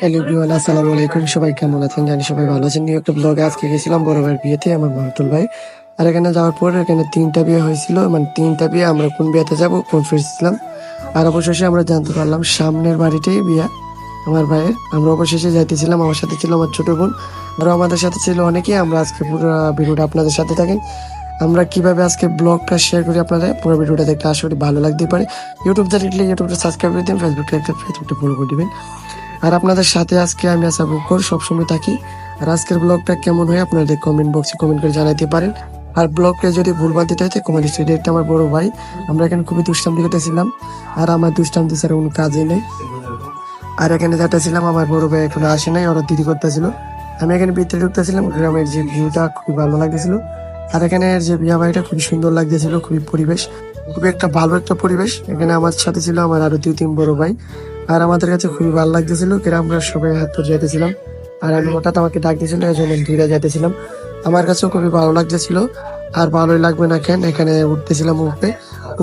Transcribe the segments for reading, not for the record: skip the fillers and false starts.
Hello everyone, আসসালামু আলাইকুম। সবাই কেমন আছেন? জানি সবাই ভালো আছেন। নিউ একটা ব্লগে আজকে গেছিলাম বড় ভাইয়ের বিয়েতে, আমার মাহাতুল ভাই। আর এখানে যাওয়ার পর এখানে 3টা বিয়ে হয়েছিল, মানে 3টা বিয়ে। আমরা কোন বিয়েতে যাব কনফিউজ ছিলাম। আর অবশেষে আমরা জানতে পারলাম সামনের বাড়িতেই বিয়ে আমার ভাইয়ের। আমরা অবশেষে যাইতেছিলাম, আমার সাথে ছিল আমার ছোট বোন, আরও আমাদের সাথে ছিল অনেকেই। আমরা আজকে পুরো ভিডিওটা আপনাদের সাথে থাকেন, আমরা কিভাবে আজকে ব্লগটা শেয়ার করি আপনাদের। পুরো ভিডিওটা দেখতে আশা করি ভালো লাগতে পারে। ইউটিউব দেখলে ইউটিউবটা সাবস্ক্রাইব করে দিন, ফেসবুকটা ফলো করে দিবেন। আর আপনাদের সাথে আজকে আমি আশা করি সবসময় থাকি। আর আজকের ব্লগটা কেমন হয় আপনাদের কমেন্ট বক্সে কমেন্ট করে জানাতে পারেন। আর ব্লগটা যদি ভুলভাল দিতে হয় কমেন্ট স্টুডিও একটা আমার বড় ভাই। আমরা এখানে খুবই দুষ্টাম করতেছিলাম, আর আমার দুষ্টাম দিয়ে কোনো কাজই নেই। আর এখানে যেতেছিলাম, আমার বড় ভাই এখনো আসে নাই, ওরা দেরি করতেছিল। আমি এখানে ভিতরে ঢুকতেছিলাম, গ্রামের যে ভিউটা খুবই ভালো লাগতেছিল। আর এখানে যে বিয়া বাড়িটা খুবই সুন্দর লাগতেছিল, খুবই পরিবেশ, খুবই একটা ভালো একটা পরিবেশ। এখানে আমার সাথে ছিল আমার আরো 2-3 বড় ভাই। আর আমাদের কাছে খুবই ভালো লাগতেছিল, আমরা সবাই হাত ধরে যাইতেছিলাম। আর আমি হঠাৎ আমাকে ডাক দিয়েছিল, এই জন্য দূরে যাইতেছিলাম। আমার কাছেও খুবই ভালো লাগতেছিল। আর ভালোই লাগবে না কেন, এখানে উঠতেছিলাম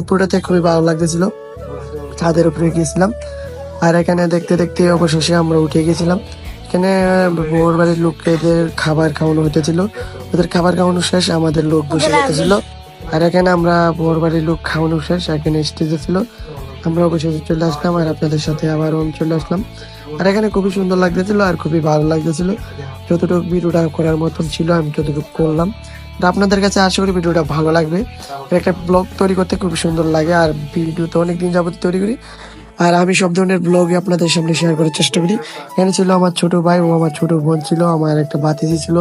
উপরটাতে খুবই ভালো লাগতেছিল। ছাদের উপরে গিয়েছিলাম। আর এখানে দেখতে দেখতে অবশেষে আমরা উঠে গেছিলাম। এখানে বউর বাড়ির লোকেদের খাবার খাওয়ানো হতেছিল। ওদের খাবার খাওয়ানো শেষ, আমাদের লোক বসে যেতেছিল। আর এখানে আমরা বউর বাড়ির লোক খাওয়ানো শেষ, এখানে স্টেজে ছিল। আমরা অবশেষে চলে আসলাম, আর আপনাদের সাথে আবার চলে আসলাম। আর এখানে খুবই সুন্দর লাগতেছিল, আর খুবই ভালো লাগতেছিল। যতটুকু ভিডিওটা করার মতন ছিল আমি ততটুকু করলাম। আর আপনাদের কাছে আশা করি ভিডিওটা ভালো লাগবে। একটা ব্লগ তৈরি করতে খুবই সুন্দর লাগে, আর ভিডিও তো অনেকদিন যাবত তৈরি করি। আর আমি সব ধরনের ব্লগে আপনাদের সামনে শেয়ার করার চেষ্টা করি। এখানে ছিল আমার ছোট ভাই ও আমার ছোট বোন ছিল, আমার একটা ভাতিজি ছিল,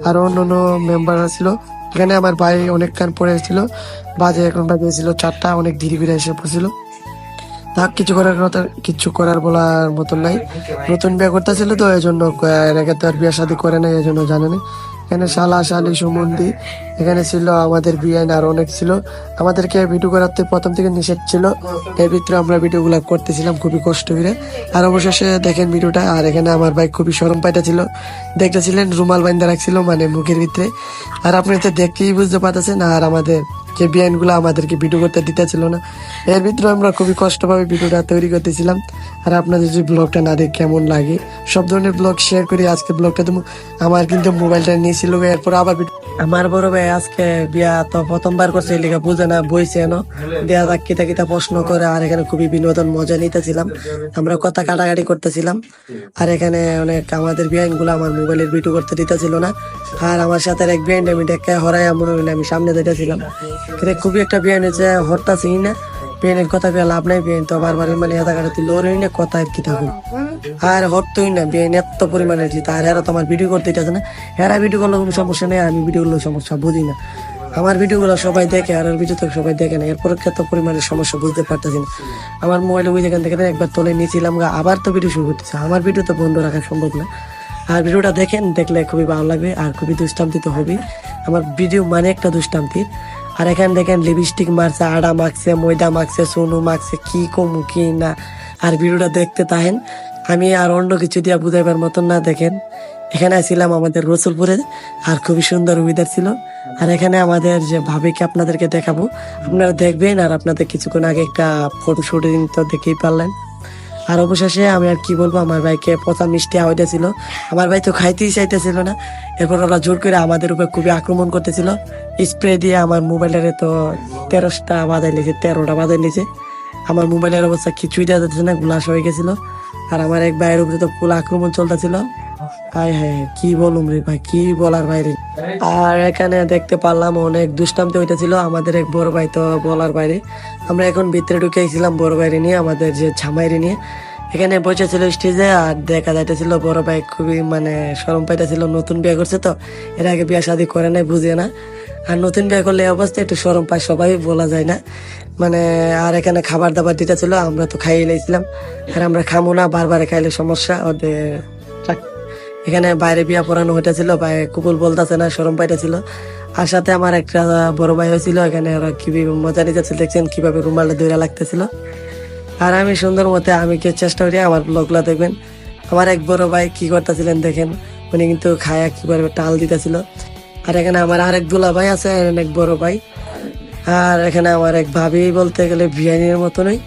আর অন্যান্য মেম্বাররা ছিল। এখানে আমার ভাই অনেকক্ষণ পরে এসেছিল, এখন বাজেছিল 4টা, অনেক ধীরে ধীরে এসে পড়ছিল। তার কিছু করার বলার মতন নাই। নতুন বিয়ে করতেছিল তো এই জন্য, রেখে তো আর বিয়ে শাদী করে নাই, এই জন্য জানে না। এখানে শালা শালি সম্বন্ধী এখানে ছিল, আমাদের বিয়ে আর অনেক ছিল। আমাদেরকে ভিডিও করাতে প্রথম থেকে নিষেধ ছিল, এর ভিতরে আমরা ভিডিও গুলা করতেছিলাম খুবই কষ্ট করে। আর অবশেষে দেখেন ভিডিওটা। আর এখানে আমার ভাই খুবই শরম পাইতেছিল, দেখতেছিলেন রুমাল বাইন্দা রাখছিল মানে মুখের ভিতরে। আর আপনি তো দেখেই বুঝতে পারতেছেন। আর আমাদের যে বিয়ান গুলো আমাদেরকে ভিডিও করতে দিতেছিল না, এর ভিতরে আমরা খুবই কষ্টভাবে ভিডিওটা তৈরি করতেছিলাম। আর আপনাদের যে ব্লগটা না দেখে কেমন লাগে, সব ধরনের ব্লগ শেয়ার করি। আজকে ব্লগটা তো আমার কিন্তু মোবাইলটা নিয়েছিল, এরপর আবার আমার বড় ভাই আজকে বিয়া তো প্রথমবার করছে, লেখা বুঝে না, বইছে এনো দেয়া যাক কিতা কিতা প্রশ্ন করে। আর এখানে খুবই বিনোদন মজা নিতেছিলাম, আমরা কথা কাটাকাটি করতেছিলাম। আর এখানে অনেক আমাদের বিয়াইন গুলো আমার মোবাইলের ভিডিও করতে দিতেছিল না। আর আমার সাথে এক বিয়াইন আমি ডেকে হরাই মনে হইলে আমি সামনে দিতেছিলাম। খুবই একটা বিয়াইন হয়েছে, হরতাছি না, বিয়ানের কথা পেয়ে লাভ নাই। বিয়ান তো বারবার মানে এত কাটাতে লড়ই না, কথা আর কি থাকুন। আর হরতই না, বিয়ান এত পরিমাণে জিত। আর এরা তো আমার ভিডিও করতে দিতেছে না। এরা ভিডিও করলে কোনো সমস্যা নেই, আমি ভিডিও করলে সমস্যা বুঝি না। আমার ভিডিও গুলো সবাই দেখে, আর ভিডিও তো সবাই দেখে না, এরপর এত পরিমাণে সমস্যা বুঝতে পারতেছি না। আমার মোবাইলে ওই যেখান থেকে একবার তোলে নিয়েছিলাম, আবার তো ভিডিও শুরু করতেছে। আমার ভিডিও তো বন্ধ রাখা সম্ভব না। আর ভিডিওটা দেখেন, দেখলে খুবই ভালো লাগবে। আর খুবই দুষ্টান্তি তো হবে, আমার ভিডিও মানে একটা দুষ্টান্তির। আর এখানে দেখেন লিপস্টিক মারছে, আডা মাখছে, ময়দা মাখছে, সোনু মাখছে, কি কমু কি না। আর ভিডিওটা দেখতে তাহেন, আমি আর অন্য কিছু দিয়া বুঝাইবার মতন না। দেখেন এখানে ছিলাম আমাদের রসুলপুরে, আর খুবই সুন্দর ওয়েদার ছিল। আর এখানে আমাদের যে ভাবিকে আপনাদেরকে দেখাবো, আপনারা দেখবেন। আর আপনাদের কিছুক্ষণ আগে একটা ফটো শুটিং তো দেখেই পারলেন। আর অবশেষে আমি আর কি বলবো, আমার ভাইকে পচা মিষ্টি আওয়াইতেছিল, আমার ভাই তো খাইতেই চাইতেছিল না। এরপর ওরা জোর করে আমাদের উপর খুবই আক্রমণ করতেছিল, স্প্রে দিয়ে আমার মোবাইলের তো 13টা বাজাই নিয়েছে, 13টা বাজাই নিয়েছে। আমার মোবাইলের অবস্থা কিছুই দেওয়া যাচ্ছে না, গ্লাস হয়ে গেছিল। আর আমার এক ভাইয়ের উপরে তো ফুল আক্রমণ চলতেছিল। হায় হায়, কি বলুম রে ভাই, কি বলার বাইরে। আর এখানে দেখতে পারলাম অনেক দুষ্টামতে হইতেছিল, আমাদের এক বড় ভাই তো বলার বাইরে। আমরা এখন ভিতরে ঢুকে গেছিলাম বড় ভাইরে নিয়ে, আমাদের যে ঝামাইরে নিয়ে। এখানে বসেছিল স্টেজে, আর দেখা যাইতেছিল বড় ভাই খুবই মানে শরম পাইতেছিল, নতুন বিয়ে করছে তো, এর আগে বিয়ে শাদী করে নাই, বুঝে না। আর নতুন বিয়ে করলে এই অবস্থা একটু শরম পায়, সবাই বলা যায় না মানে। আর এখানে খাবার দাবার দিতেছিল, আমরা তো খাইয়ে লাইছিলাম। আর আমরা খামো না, বারবার খাইলে সমস্যা ওদের। এখানে বাইরে বিয়া পড়ানো হইতেছিল, ভাই কুকুল বলতেছে না, শরম পাইতেছিল। আর সাথে আমার একটা বড় ভাই হয়েছিল, এখানে ওরা কি মজা নিতেছিল, দেখছেন কিভাবে রুমালটা দৌড়া লাগতেছিল। আর আমি সুন্দর মতে আমি কি চেষ্টা করি, আমার ব্লগগুলো দেখবেন। আমার এক বড় ভাই কি করতেছিলেন দেখেন, উনি কিন্তু খায়া কিভাবে টাল দিতেছিল। আর এখানে আমার আরেক দুলা ভাই আছে, অনেক বড় ভাই। আর এখানে আমার এক ভাবি বলতে গেলে বিয়ানির মতনই,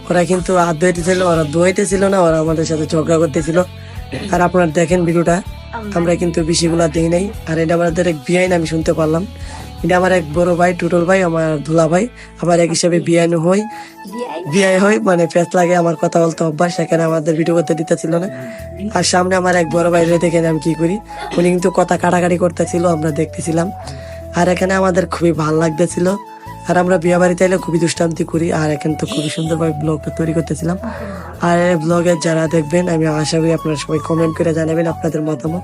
ওরা কিন্তু হাত ধুইতেছিল, ওরা ধুইতেছিল না, ওরা আমাদের সাথে ঝগড়া করতেছিল। আর আপনারা দেখেন ভিডিওটা, আমরা কিন্তু বেশিগুলা দিই নাই। আর এটা আমাদের এক বিয়াইন আমি শুনতে পারলাম, এটা আমার এক বড় ভাই টুটল ভাই, আমার দুলা ভাই, আবার এক হিসাবে বিয়াইন হই, বিয়াই হয় মানে ফেস লাগে আমার কথা বলতে অভ্যাস, সেখানে আমাদের ভিডিও করতে দিতেছিল না। আর সামনে আমার এক বড় ভাই দেখে আমি কি করি, উনি কিন্তু কথা কাটাকাটি করতেছিল, আমরা দেখতেছিলাম। আর এখানে আমাদের খুবই ভালো লাগতেছিল। আর আমরা বিয়ে বাড়িতে এলে খুবই দুষ্টান্তি করি, আর এখানে তো খুবই সুন্দরভাবে ব্লগটা তৈরি করতেছিলাম। আর এই ব্লগে যারা দেখবেন আমি আশা করি আপনারা সবাই কমেন্ট করে জানাবেন আপনাদের মতামত।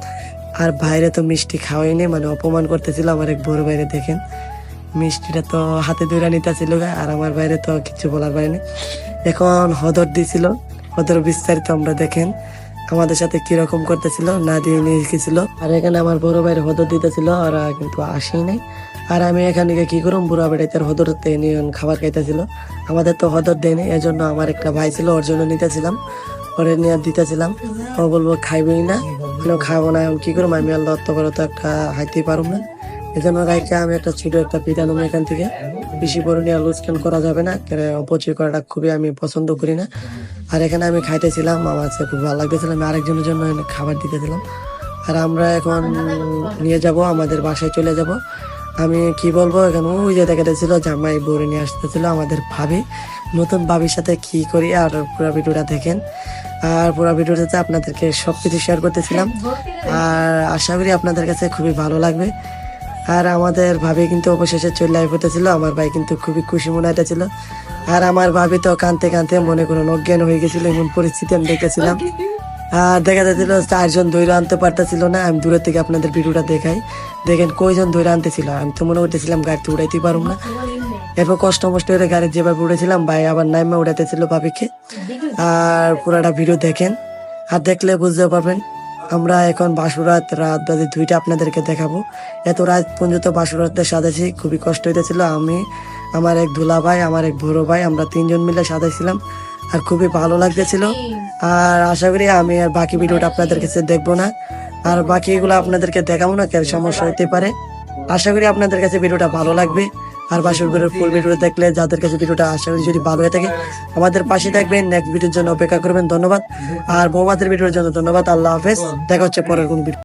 আর বাইরে তো মিষ্টি খাওয়াইনি, মানে অপমান করতেছিল আমার এক বড় বাইরে, দেখেন মিষ্টিটা তো হাতে ধরে নিতেছিল, আর আমার বাইরে তো কিছু বলার বাইরে। এখন হদর দিছিল, হদর বিস্তারিত আমরা দেখেন আমাদের সাথে কিরকম করতেছিল, না দিয়ে নিয়ে গেছিল। আর এখানে আমার বড় ভাইয়ের হদর দিতেছিল, ওরা কিন্তু আসেই নাই। আর আমি এখানে গিয়ে কি করুম, বুড়া বেড়াইতে হদর নিয়ে খাবার খাইতেছিল, আমাদের তো হদর দেয়নি। এই জন্য আমার একটা ভাই ছিল, ওর জন্য নিতেছিলাম, ওরে নিয়ে দিতেছিলাম। ও বলবো খাইবই না, খাবো না, কি করবো, আমি আল্লাহ তো করে তো একটা হাইতেই পারবো না। এই জন্য রাইকে আমি একটা ছোট একটা পিঠা নেবো এখান থেকে, বেশি বড় নিয়ে আলোচন করা যাবে না, অপচয় করাটা খুবই আমি পছন্দ করি না। আর এখানে আমি খাইতেছিলাম, আমার কাছে খুব ভালো লাগতেছিল, আমি আরেকজনের জন্য খাবার দিতেছিলাম। আর আমরা এখন নিয়ে যাব, আমাদের বাসায় চলে যাব। আমি কি বলবো, এখানে ওই যে দেখা যাচ্ছিল জামাই বউরে নিয়ে আসতেছিল আমাদের ভাবি, নতুন ভাবির সাথে কি করি। আর পুরো ভিডিওটা দেখেন, আর পুরো ভিডিওটাতে আপনাদেরকে সবকিছু শেয়ার করতেছিলাম, আর আশা করি আপনাদের কাছে খুবই ভালো লাগবে। আর আমাদের ভাবি কিন্তু অবশেষে চলে হতেছিল, আমার ভাই কিন্তু খুবই খুশি মনে হইতেছিল। আর আমার ভাবি তো কানতে কানতে মনে কোনো অজ্ঞান হয়ে গেছিল, এমন পরিস্থিতি আমি দেখেছিলাম। আর দেখা যাচ্ছিল 4 জন ধরে আনতে পারতেছিল না। আমি দূরের থেকে আপনাদের ভিডিওটা দেখাই, দেখেন কয়জন ধরে আনতেছিল, আমি তো মনে করতেছিলাম গাড়িতে উড়াইতে পারবো না। এরপর কষ্ট মষ্ট করে গাড়ি যেভাবে উড়েছিলাম, ভাই আবার নাইমা উড়াইতেছিল ভাবিকে। আর পুরাটা ভিডিও দেখেন, আর দেখলে বুঝতে পারবেন। আমরা এখন বাসুরাত রাত বাজে 2টা আপনাদেরকে দেখাবো। এত রাত পর্যন্ত বাসুরাতের সাজাইছি, খুবই কষ্ট হইতেছিল। আমি, আমার এক দুলা ভাই, আমার এক বড় ভাই, আমরা 3 জন মিলে সাজাইছিলাম, আর খুবই ভালো লাগতেছিল। আর আশা করি আমি আর বাকি ভিডিওটা আপনাদের কাছে দেখবো না, আর বাকি এগুলো আপনাদেরকে দেখাবো না, কেন সমস্যা হইতে পারে। আশা করি আপনাদের কাছে ভিডিওটা ভালো লাগবে। আর বাসুর ঘরের ফুল ভিডিও দেখলে যাদের কাছে ভিডিওটা আশা করি যদি ভালো হয়ে থাকে আমাদের পাশে থাকবেন, নেক্সট ভিডিওর জন্য অপেক্ষা করবেন। ধন্যবাদ। আর বৌমাদের ভিডিওর জন্য ধন্যবাদ। আল্লাহ হাফেজ, দেখা হচ্ছে পরের কোন ভিডিও।